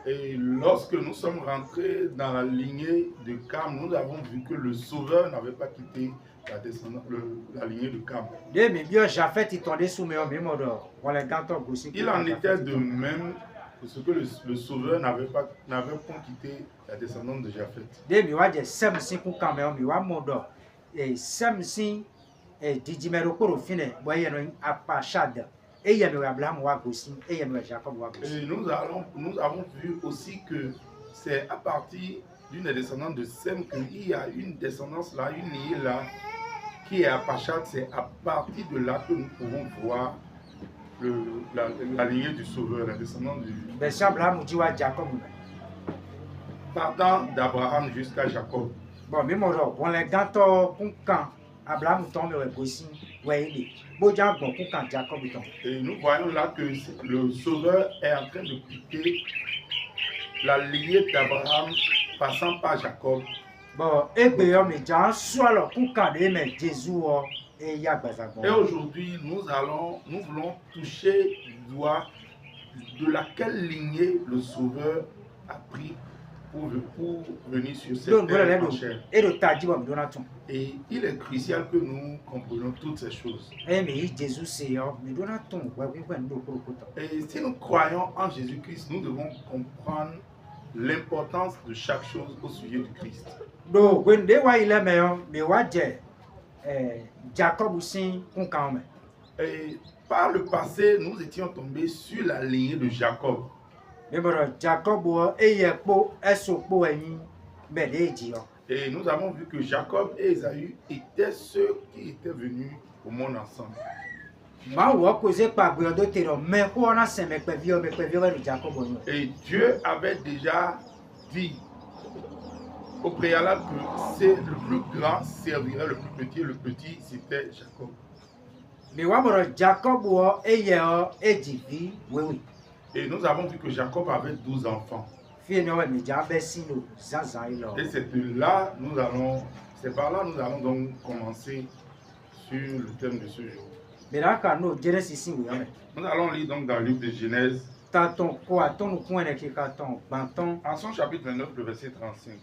Et lorsque nous sommes rentrés dans la lignée de Cam, nous avons vu que le Sauveur n'avait pas quitté la lignée de Cam. Il en était de même parce que le Sauveur n'avait pas quitté la descendance de Japheth. Et nous avons vu aussi que c'est à partir d'une descendance de Sem qu'il y a une descendance là, une lignée là, qui est à Pachad. C'est à partir de là que nous pouvons voir la lignée du Sauveur, la descendance du... Partant d'Abraham jusqu'à Jacob. Bon, mais moi, on les gâteaux pour quand Abraham tombe au Bossin, ouais, et nous voyons là que le Sauveur est en train de quitter la lignée d'Abraham, passant par Jacob. Bon, et aujourd'hui, nous voulons toucher du doigt de laquelle lignée le Sauveur a pris pour venir sur cette terre entière. Et il est crucial que nous comprenions toutes ces choses. Et si nous croyons en Jésus-Christ, nous devons comprendre l'importance de chaque chose au sujet du Christ. Et par le passé, nous étions tombés sur la lignée de Jacob. Et nous avons vu que Jacob et Ésaü étaient ceux qui étaient venus au monde ensemble. Et Dieu avait déjà dit au préalable que c'est le plus grand servirait le plus petit, et le petit c'était Jacob. Et nous avons vu que Jacob avait 12 enfants. Et c'est par là nous allons donc commencer sur le thème de ce jour. Nous allons lire donc dans le livre de Genèse, en son chapitre 29, le verset 35.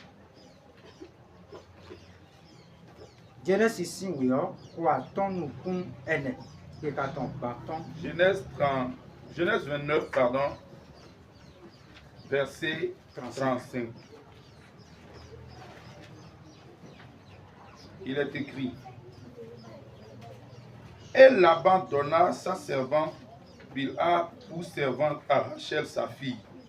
Genèse 29, pardon, verset 35. Il est écrit: Elle abandonna sa servante Bilha pour servante à Rachel sa fille.